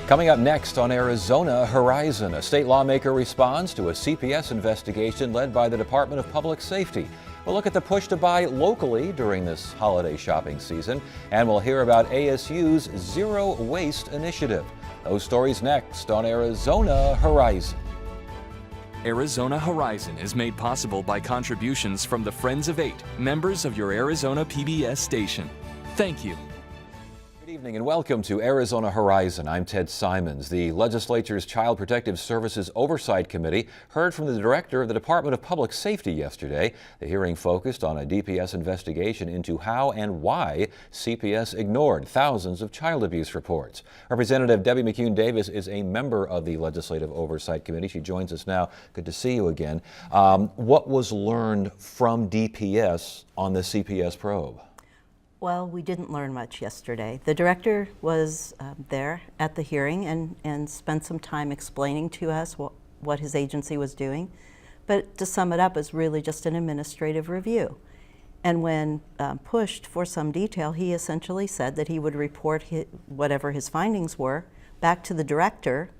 Coming up next on Arizona Horizon, a state lawmaker responds to a CPS investigation led by the Department of Public Safety. We'll look at the push to buy locally during this holiday shopping season, and we'll hear about ASU's Zero Waste Initiative. Those stories next on Arizona Horizon. Arizona Horizon is made possible by contributions from the Friends of Eight, members of your Arizona PBS station. Thank you. Good evening and welcome to Arizona Horizon. I'm Ted Simons. The legislature's Child Protective Services Oversight Committee heard from the director of the Department of Public Safety yesterday. The hearing focused on a DPS investigation into how and why CPS ignored thousands of child abuse reports. Representative Debbie McCune Davis is a member of the Legislative Oversight Committee. She joins us now. Good to see you again. What was learned from DPS on the CPS probe? Well, we didn't learn much yesterday. The director was there at the hearing and spent some time explaining to us what his agency was doing. But to sum it up, it's really just an administrative review. And when pushed for some detail, he essentially said that he would report whatever his findings were back to the director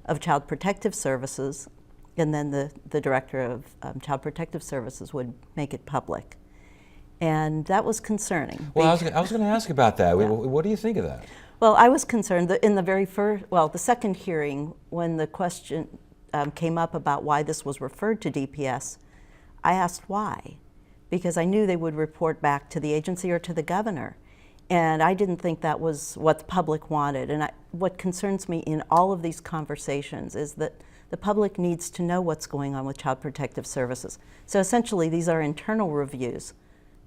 of Child Protective Services, and then the director of Child Protective Services would make it public. And that was concerning. Well, I was going to ask about that. Yeah. What do you think of that? Well, I was concerned that in the the second hearing, when the question came up about why this was referred to DPS, I asked why, because I knew they would report back to the agency or to the governor. And I didn't think that was what the public wanted. And what concerns me in all of these conversations is that the public needs to know what's going on with Child Protective Services. So essentially, these are internal reviews,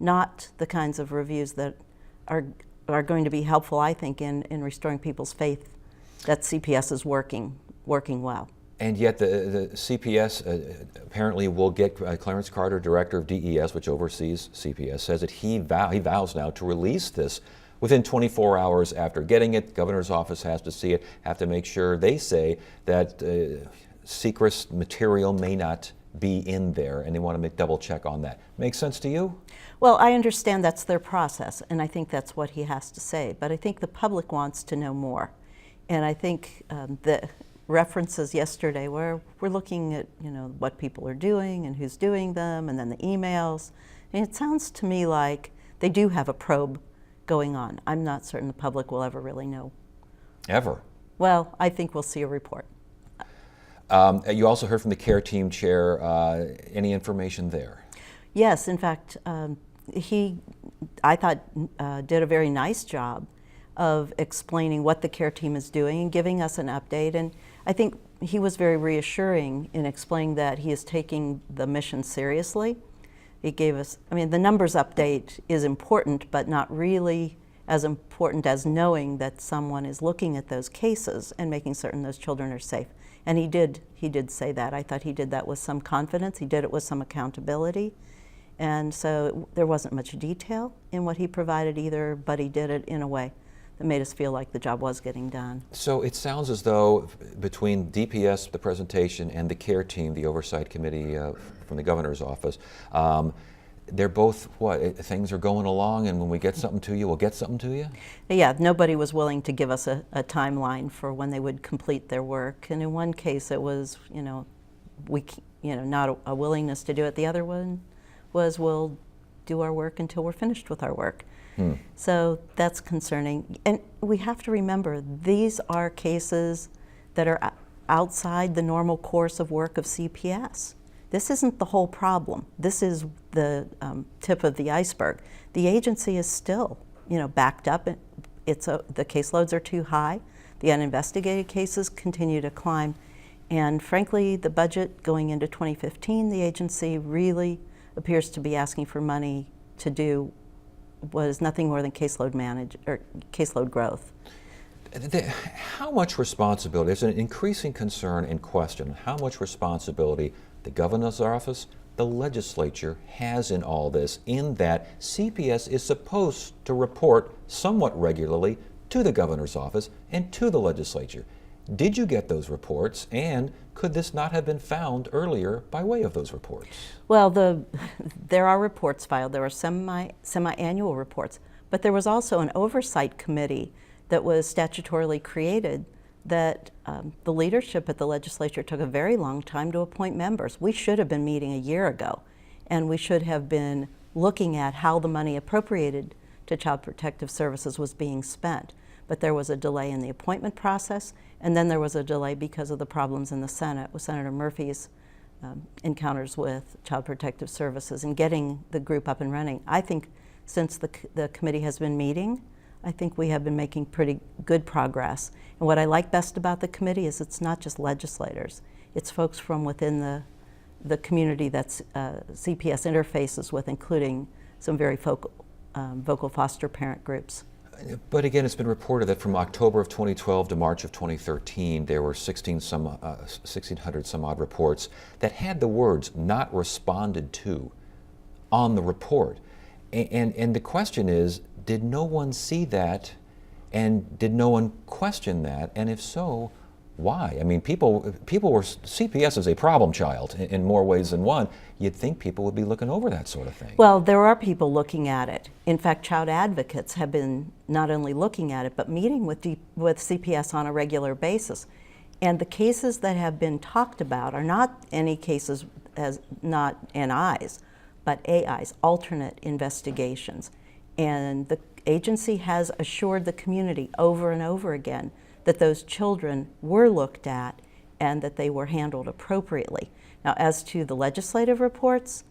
not the kinds of reviews that are going to be helpful, I think, in restoring people's faith that CPS is working well. And yet the CPS apparently will get Clarence Carter, director of DES, which oversees CPS, says that he vows now to release this within 24 hours after getting it. The governor's office has to see it, have to make sure, they say, that secret material may not be in there, and they want to double check on that. Make sense to you? Well, I understand that's their process, and I think that's what he has to say, but I think the public wants to know more. And I think the references yesterday where we're looking at, what people are doing and who's doing them, and then the emails, and it sounds to me like they do have a probe going on. I'm not certain the public will ever really know. Ever? Well, I think we'll see a report. You also heard from the CARE team chair. Any information there? Yes, in fact, I thought, did a very nice job of explaining what the CARE team is doing and giving us an update. And I think he was very reassuring in explaining that he is taking the mission seriously. He gave us, the numbers update is important, but not really as important as knowing that someone is looking at those cases and making certain those children are safe. And he did say that. I thought he did that with some confidence. He did it with some accountability. And so there wasn't much detail in what he provided either, but he did it in a way that made us feel like the job was getting done. So it sounds as though between DPS, the presentation, and the CARE team, the oversight committee from the governor's office, they're both, things are going along, and when we get something to you, we'll get something to you? Yeah, nobody was willing to give us a timeline for when they would complete their work. And in one case, it was, not a willingness to do it. The other one was, we'll do our work until we're finished with our work. So that's concerning. And we have to remember, these are cases that are outside the normal course of work of CPS. This isn't the whole problem. This is the tip of the iceberg. The agency is still, backed up. The caseloads are too high. The uninvestigated cases continue to climb. And frankly, the budget going into 2015, the agency really appears to be asking for money to do what is nothing more than caseload growth. How much responsibility, there's an increasing concern and question, how much responsibility the governor's office, the legislature has in all this, in that CPS is supposed to report somewhat regularly to the governor's office and to the legislature. Did you get those reports, and could this not have been found earlier by way of those reports? Well, there are reports filed. There are semi-annual reports, but there was also an oversight committee that was statutorily created that the leadership at the legislature took a very long time to appoint members. We should have been meeting a year ago, and we should have been looking at how the money appropriated to Child Protective Services was being spent. But there was a delay in the appointment process, and then there was a delay because of the problems in the Senate with Senator Murphy's encounters with Child Protective Services and getting the group up and running. I think since the committee has been meeting, I think we have been making pretty good progress. And what I like best about the committee is it's not just legislators. It's folks from within the community that CPS interfaces with, including some very vocal foster parent groups. But again, it's been reported that from October of 2012 to March of 2013, there were 1,600 some odd reports that had the words "not responded to" on the report. And the question is, did no one see that, and did no one question that? And if so, why? I mean, people were, CPS is a problem child in more ways than one. You'd think people would be looking over that sort of thing. Well, there are people looking at it. In fact, child advocates have been not only looking at it, but meeting with CPS on a regular basis. And the cases that have been talked about are not any cases as not NIs, but AIs, alternate investigations. And the agency has assured the community over and over again that those children were looked at and that they were handled appropriately. Now, as to the legislative reports,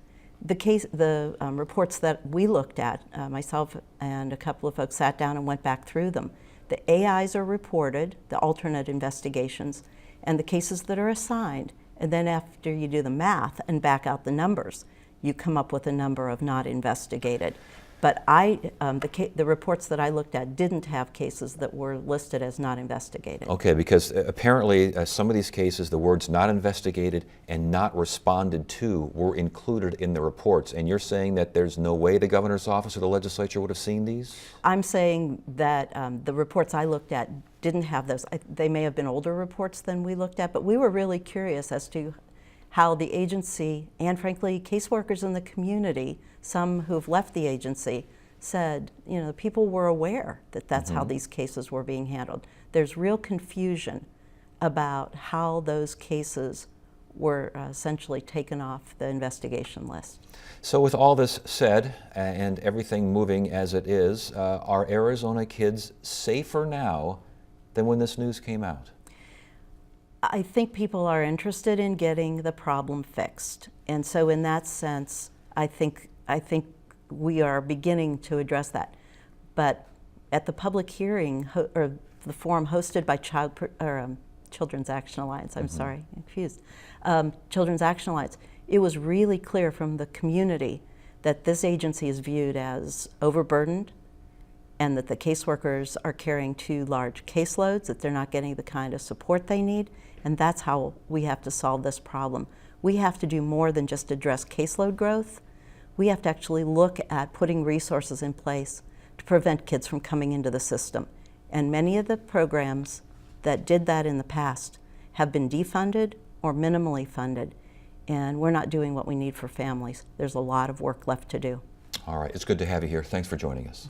the reports that we looked at, myself and a couple of folks sat down and went back through them. The AIs are reported, the alternate investigations, and the cases that are assigned. And then after you do the math and back out the numbers, you come up with a number of not investigated. But the reports that I looked at didn't have cases that were listed as not investigated. Okay, because apparently some of these cases, the words "not investigated" and "not responded to" were included in the reports. And you're saying that there's no way the governor's office or the legislature would have seen these? I'm saying that the reports I looked at didn't have those. They may have been older reports than we looked at, but we were really curious as to how the agency and, frankly, caseworkers in the community, some who've left the agency, said, you know, people were aware that that's how these cases were being handled. There's real confusion about how those cases were essentially taken off the investigation list. So with all this said and everything moving as it is, are Arizona kids safer now than when this news came out? I think people are interested in getting the problem fixed. And so in that sense, I think we are beginning to address that. But at the public hearing, or the forum hosted by Children's Action Alliance, I'm sorry, I'm confused, Children's Action Alliance, it was really clear from the community that this agency is viewed as overburdened, and that the caseworkers are carrying too large caseloads, that they're not getting the kind of support they need, and that's how we have to solve this problem. We have to do more than just address caseload growth. We have to actually look at putting resources in place to prevent kids from coming into the system. And many of the programs that did that in the past have been defunded or minimally funded, and we're not doing what we need for families. There's a lot of work left to do. All right, it's good to have you here. Thanks for joining us.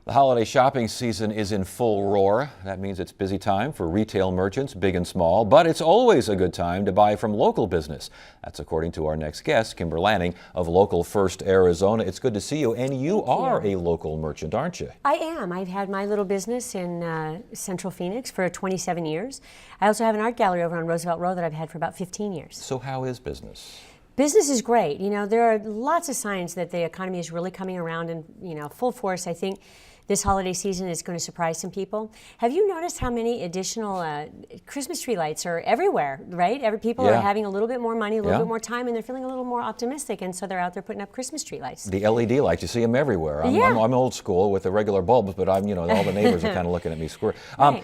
The holiday shopping season is in full roar. That means it's busy time for retail merchants, big and small, but it's always a good time to buy from local business. That's according to our next guest, Kimber Lanning of Local First Arizona. It's good to see you, and you are a local merchant, aren't you? I am. I've had my little business in Central Phoenix for 27 years. I also have an art gallery over on Roosevelt Road that I've had for about 15 years. So how is business? Business is great. You know, there are lots of signs that the economy is really coming around in, full force. I think this holiday season is going to surprise some people. Have you noticed how many additional Christmas tree lights are everywhere, right? People are having a little bit more money, a little bit more time, and they're feeling a little more optimistic, and so they're out there putting up Christmas tree lights. The LED lights, you see them everywhere. I'm old school with the regular bulbs, but all the neighbors are kind of looking at me square. Right.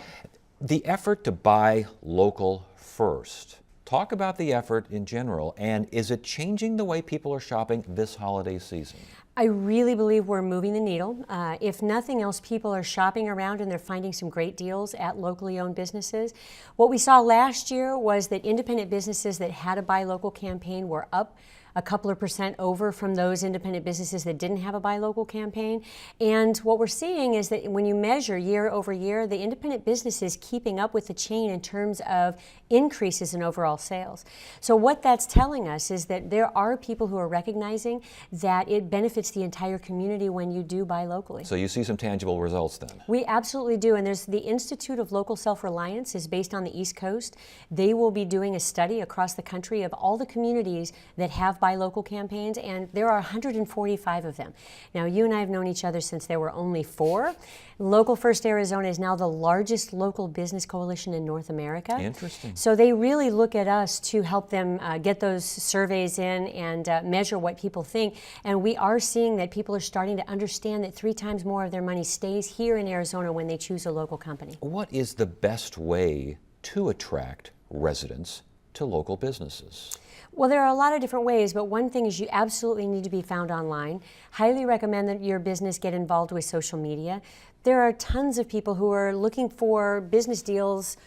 The effort to buy local first. Talk about the effort in general, and is it changing the way people are shopping this holiday season? I really believe we're moving the needle. If nothing else, people are shopping around and they're finding some great deals at locally owned businesses. What we saw last year was that independent businesses that had a buy local campaign were up a couple of % over from those independent businesses that didn't have a buy local campaign. And what we're seeing is that when you measure year over year, the independent businesses keeping up with the chain in terms of increases in overall sales. So what that's telling us is that there are people who are recognizing that it benefits the entire community when you do buy locally. So you see some tangible results then? We absolutely do, and there's the Institute of Local Self-Reliance is based on the East Coast. They will be doing a study across the country of all the communities that have buy local campaigns, and there are 145 of them. Now, you and I have known each other since there were only 4. Local First Arizona is now the largest local business coalition in North America. Interesting. So they really look at us to help them get those surveys in and measure what people think. And we are seeing that people are starting to understand that 3 times more of their money stays here in Arizona when they choose a local company. What is the best way to attract residents to local businesses? Well, there are a lot of different ways, but one thing is you absolutely need to be found online. Highly recommend that your business get involved with social media. There are tons of people who are looking for business deals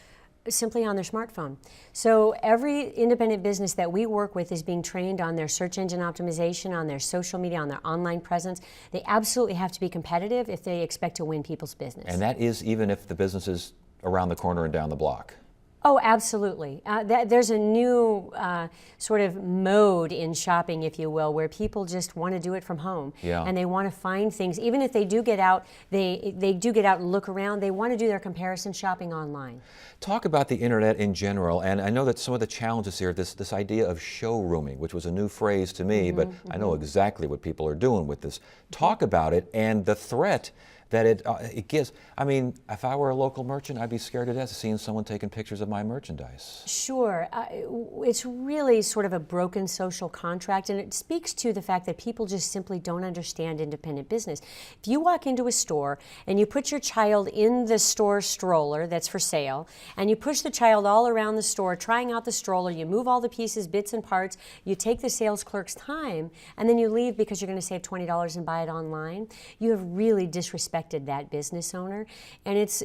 simply on their smartphone. So every independent business that we work with is being trained on their search engine optimization, on their social media, on their online presence. They absolutely have to be competitive if they expect to win people's business. And that is even if the business is around the corner and down the block. Oh, absolutely. There's a new sort of mode in shopping, if you will, where people just want to do it from home. Yeah. And they want to find things. Even if they do get out, they do get out and look around, they want to do their comparison shopping online. Talk about the internet in general, and I know that some of the challenges here, this idea of showrooming, which was a new phrase to me, but I know exactly what people are doing with this. Talk about it and the threat that it gives. I mean, if I were a local merchant, I'd be scared to death of seeing someone taking pictures of my merchandise. Sure. It's really sort of a broken social contract, and it speaks to the fact that people just simply don't understand independent business. If you walk into a store and you put your child in the store stroller that's for sale, and you push the child all around the store trying out the stroller, you move all the pieces, bits and parts, you take the sales clerk's time, and then you leave because you're going to save $20 and buy it online, you have really disrespected that business owner. And it's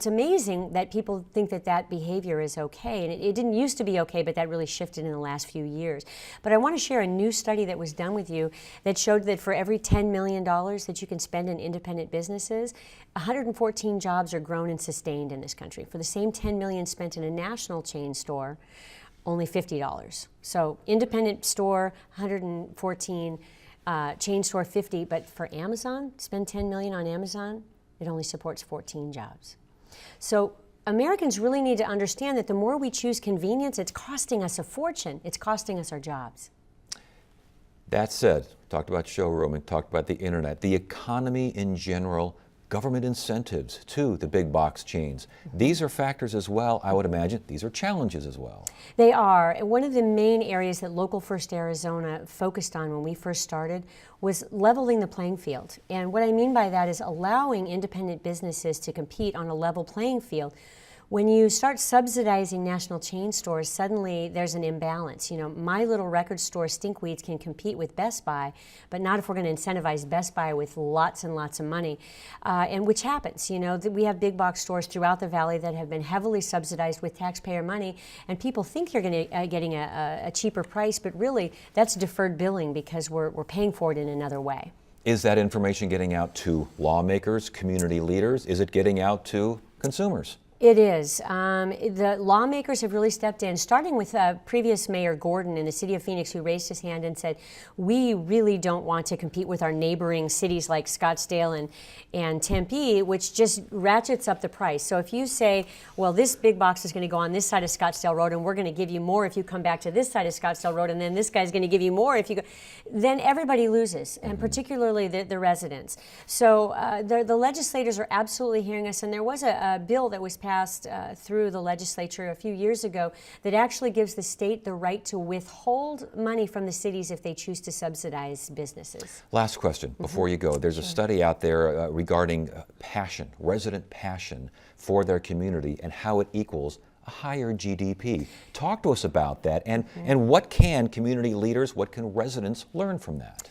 amazing that people think that behavior is okay. And it didn't used to be okay, but that really shifted in the last few years. But I want to share a new study that was done with you that showed that for every $10 million that you can spend in independent businesses, 114 jobs are grown and sustained in this country. For the same $10 million spent in a national chain store, only $50. So independent store, 114. Chain store 50, but for Amazon, spend 10 million on Amazon, it only supports 14 jobs. So Americans really need to understand that the more we choose convenience, it's costing us a fortune. It's costing us our jobs. That said, talked about showrooming, talked about the internet, the economy in general, government incentives to the big box chains. These are factors as well, I would imagine. These are challenges as well. They are. One of the main areas that Local First Arizona focused on when we first started was leveling the playing field. And what I mean by that is allowing independent businesses to compete on a level playing field. When you start subsidizing national chain stores, suddenly there's an imbalance. You know, my little record store, Stinkweeds, can compete with Best Buy, but not if we're going to incentivize Best Buy with lots and lots of money, and which happens. You know, we have big box stores throughout the valley that have been heavily subsidized with taxpayer money, and people think you're getting a cheaper price, but really that's deferred billing because we're paying for it in another way. Is that information getting out to lawmakers, community leaders? Is it getting out to consumers? It is. The lawmakers have really stepped in, starting with previous Mayor Gordon in the city of Phoenix, who raised his hand and said, we really don't want to compete with our neighboring cities like Scottsdale and Tempe, which just ratchets up the price. So if you say, well, this big box is going to go on this side of Scottsdale Road, and we're going to give you more if you come back to this side of Scottsdale Road, and then this guy's going to give you more if you go, then everybody loses, and particularly the residents. So the legislators are absolutely hearing us, and there was a bill that was passed through the legislature a few years ago that actually gives the state the right to withhold money from the cities if they choose to subsidize businesses. Last question before you go. There's a study out there regarding passion, resident passion for their community and how it equals a higher GDP. Talk to us about that, and what can community leaders, what can residents learn from that?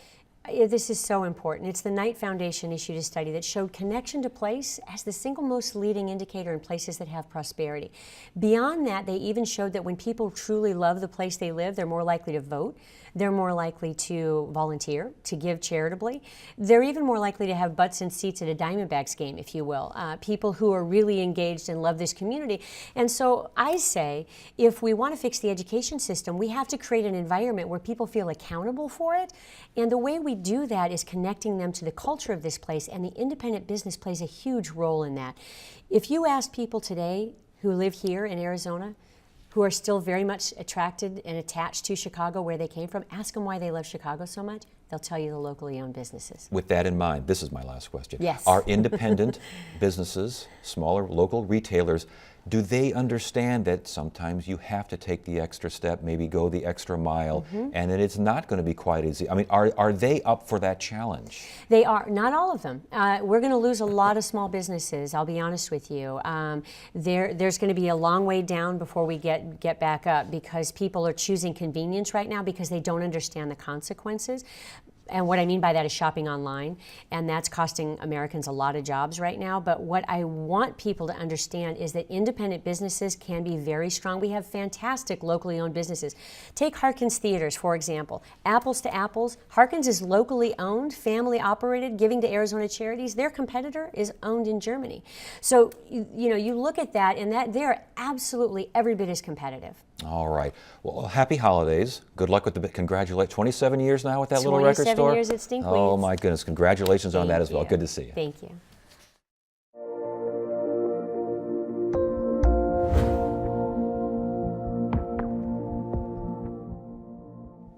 This is so important. It's the Knight Foundation issued a study that showed connection to place as the single most leading indicator in places that have prosperity. Beyond that, they even showed that when people truly love the place they live, they're more likely to vote. They're more likely to volunteer, to give charitably. They're even more likely to have butts in seats at a Diamondbacks game, if you will. People who are really engaged and love this community. And so I say, if we want to fix the education system, we have to create an environment where people feel accountable for it. And the way we do that is connecting them to the culture of this place, and the independent business plays a huge role in that. If you ask people today who live here in Arizona, who are still very much attracted and attached to Chicago, where they came from, ask them why they love Chicago so much. They'll tell you the locally owned businesses. With that in mind, this is my last question. Yes. Are independent businesses, smaller local retailers, do they understand that sometimes you have to take the extra step, maybe go the extra mile, and that it's not going to be quite easy? I mean, are they up for that challenge? They are. Not all of them. We're going to lose a lot of small businesses, I'll be honest with you. There's going to be a long way down before we get back up, because people are choosing convenience right now because they don't understand the consequences. And what I mean by that is shopping online, and that's costing Americans a lot of jobs right now. But what I want people to understand is that independent businesses can be very strong. We have fantastic locally owned businesses. Take Harkins Theaters, for example. Apples to apples. Harkins is locally owned, family operated, giving to Arizona charities. Their competitor is owned in Germany. So you look at that, and that they're absolutely every bit as competitive. All right. Well, happy holidays. Good luck with the congratulate 27 years now with that little record store. 27 years at Stinkweeds. Oh my goodness! Congratulations on that as well. you. Good to see you. Thank you.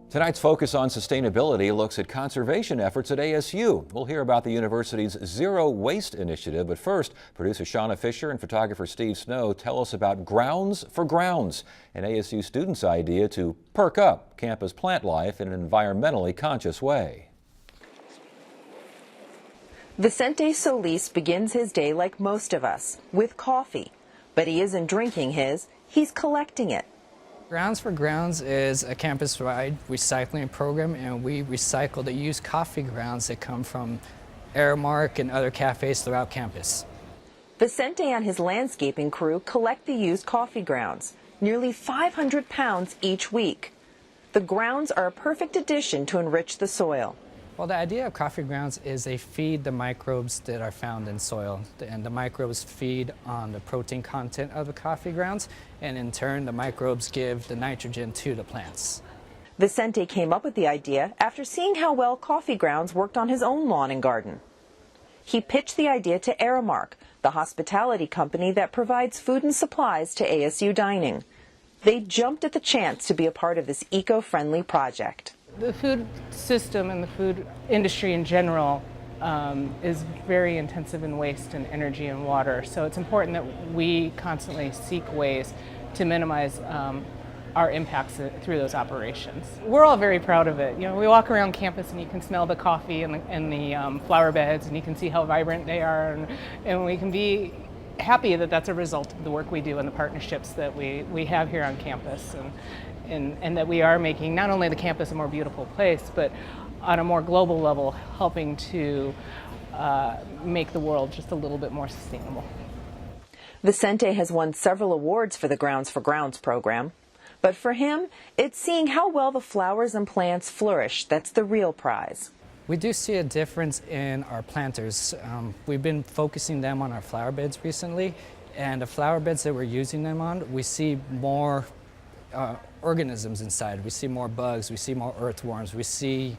Tonight's Focus on Sustainability looks at conservation efforts at ASU. We'll hear about the university's Zero Waste Initiative, but first, producer Shauna Fisher and photographer Steve Snow tell us about Grounds for Grounds, an ASU student's idea to perk up campus plant life in an environmentally conscious way. Vicente Solis begins his day like most of us, with coffee. But he isn't drinking his, he's collecting it. Grounds for Grounds is a campus-wide recycling program, and we recycle the used coffee grounds that come from Aramark and other cafes throughout campus. Vicente and his landscaping crew collect the used coffee grounds, nearly 500 pounds each week. The grounds are a perfect addition to enrich the soil. Well, the idea of coffee grounds is they feed the microbes that are found in soil, and the microbes feed on the protein content of the coffee grounds, and in turn the microbes give the nitrogen to the plants. Vicente came up with the idea after seeing how well coffee grounds worked on his own lawn and garden. He pitched the idea to Aramark, the hospitality company that provides food and supplies to ASU dining. They jumped at the chance to be a part of this eco-friendly project. The food system and the food industry in general is very intensive in waste and energy and water. So it's important that we constantly seek ways to minimize our impacts through those operations. We're all very proud of it. You know, we walk around campus and you can smell the coffee and the flower beds, and you can see how vibrant they are, and we can be happy that that's a result of the work we do and the partnerships that we have here on campus. And that we are making not only the campus a more beautiful place, but on a more global level, helping to make the world just a little bit more sustainable. Vicente has won several awards for the Grounds for Grounds program. But for him, it's seeing how well the flowers and plants flourish that's the real prize. We do see a difference in our planters. We've been focusing them on our flower beds recently, and the flower beds that we're using them on, we see more organisms inside. We see more bugs, we see more earthworms, we see,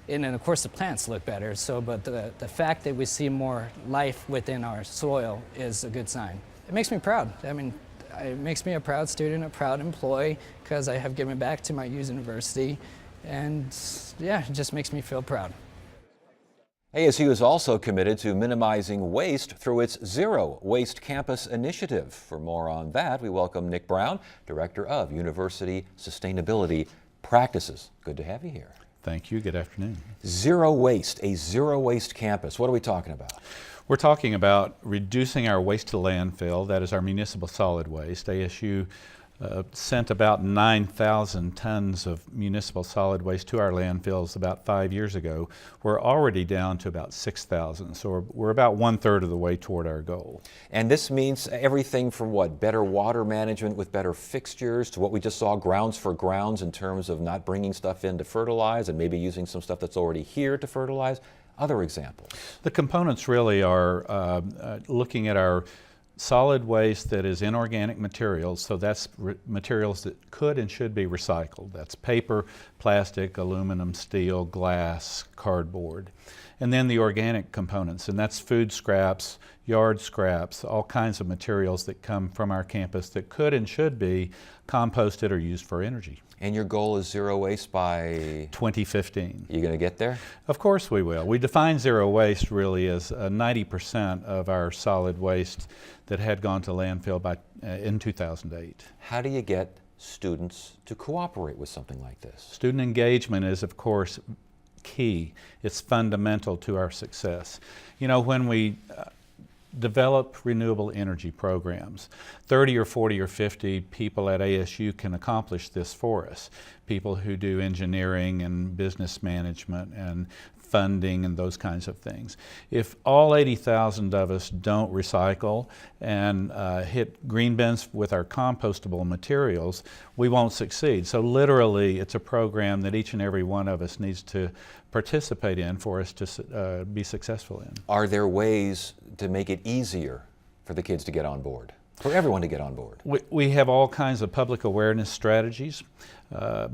and then of course the plants look better. So, but the fact that we see more life within our soil is a good sign. It makes me proud. I mean, it makes me a proud student, a proud employee, because I have given back to my university, and yeah, it just makes me feel proud. ASU is also committed to minimizing waste through its Zero Waste Campus initiative. For more on that, we welcome Nick Brown, Director of University Sustainability Practices. Good to have you here. Thank you. Good afternoon. Zero waste, a zero waste campus. What are we talking about? We're talking about reducing our waste to landfill. That is our municipal solid waste. ASU sent about 9,000 tons of municipal solid waste to our landfills about 5 years ago. We're already down to about 6,000, so we're about 1/3 of the way toward our goal. And this means everything from what? Better water management with better fixtures to what we just saw, grounds for grounds, in terms of not bringing stuff in to fertilize and maybe using some stuff that's already here to fertilize. Other examples? The components really are looking at our solid waste that is inorganic materials, so that's materials that could and should be recycled. That's paper, plastic, aluminum, steel, glass, cardboard. And then the organic components, and that's food scraps, yard scraps, all kinds of materials that come from our campus that could and should be composted or used for energy. And your goal is zero waste by 2015. You going to get there? Of course we will. We define zero waste really as 90% of our solid waste that had gone to landfill by in 2008. How do you get students to cooperate with something like this? Student engagement is, of course, key. It's fundamental to our success. You know, when we develop renewable energy programs, 30 or 40 or 50 people at ASU can accomplish this for us. People who do engineering and business management and funding and those kinds of things. If all 80,000 of us don't recycle and hit green bins with our compostable materials, we won't succeed. So literally, it's a program that each and every one of us needs to participate in for us to be successful in. Are there ways to make it easier for the kids to get on board, for everyone to get on board? We have all kinds of public awareness strategies.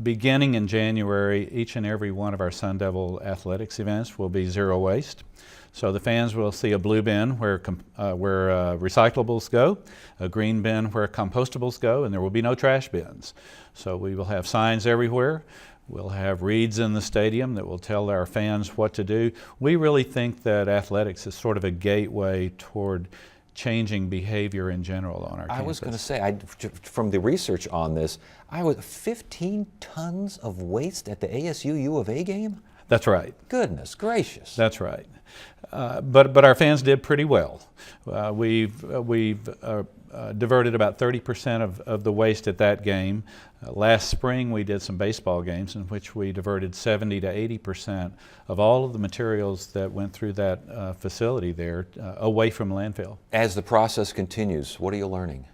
Beginning in January, each and every one of our Sun Devil athletics events will be zero waste. So the fans will see a blue bin where recyclables go, a green bin where compostables go, and there will be no trash bins. So we will have signs everywhere. We'll have reads in the stadium that will tell our fans what to do. We really think that athletics is sort of a gateway toward changing behavior in general on our campus. I was going to say, from the research on this, 15 tons of waste at the ASU U of A game? That's right. Goodness gracious. That's right. But our fans did pretty well. We've diverted about 30% of the waste at that game. Last spring we did some baseball games in which we diverted 70 to 80% of all of the materials that went through that facility there away from landfill. As the process continues, what are you learning?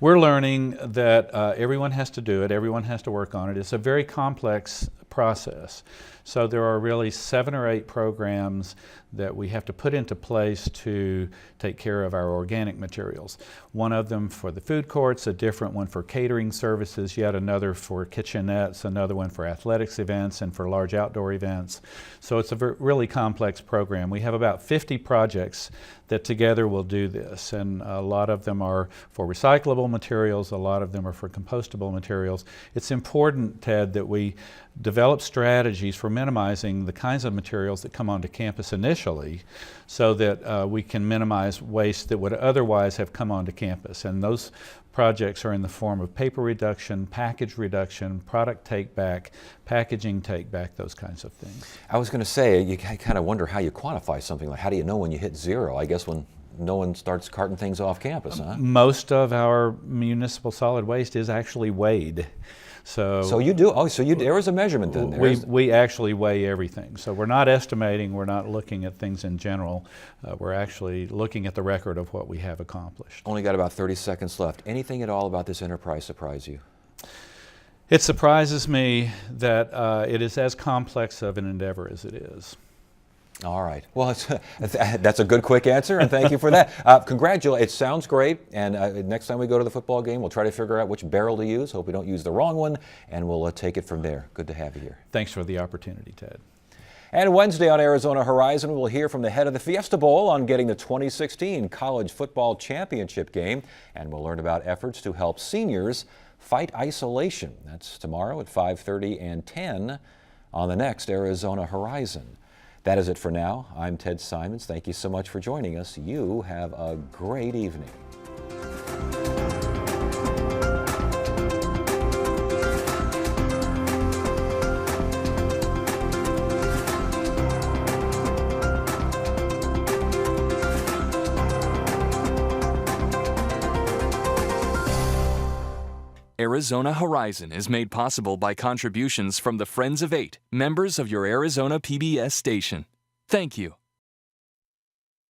We're learning that everyone has to do it, everyone has to work on it. It's a very complex process. So there are really 7 or 8 programs that we have to put into place to take care of our organic materials. One of them for the food courts, a different one for catering services, yet another for kitchenettes, another one for athletics events and for large outdoor events. So it's a really complex program. We have about 50 projects that together will do this, and a lot of them are for recyclable materials, a lot of them are for compostable materials. It's important, Ted, that we develop strategies for minimizing the kinds of materials that come onto campus initially so that we can minimize waste that would otherwise have come onto campus. And those projects are in the form of paper reduction, package reduction, product take back, packaging take back, those kinds of things. I was going to say, you kind of wonder how you quantify something like, how do you know when you hit zero? I guess when no one starts carting things off campus, huh? Most of our municipal solid waste is actually weighed. So you do. Oh, so there is a measurement then. We actually weigh everything. So we're not estimating. We're not looking at things in general. We're actually looking at the record of what we have accomplished. Only got about 30 seconds left. Anything at all about this enterprise surprise you? It surprises me that it is as complex of an endeavor as it is. All right. Well, that's a good, quick answer, and thank you for that. It sounds great, and next time we go to the football game, we'll try to figure out which barrel to use. Hope we don't use the wrong one, and we'll take it from there. Good to have you here. Thanks for the opportunity, Ted. And Wednesday on Arizona Horizon, we'll hear from the head of the Fiesta Bowl on getting the 2016 College Football Championship game, and we'll learn about efforts to help seniors fight isolation. That's tomorrow at 5:30 and 10 on the next Arizona Horizon. That is it for now. I'm Ted Simons. Thank you so much for joining us. You have a great evening. Arizona Horizon is made possible by contributions from the Friends of 8, members of your Arizona PBS station. Thank you.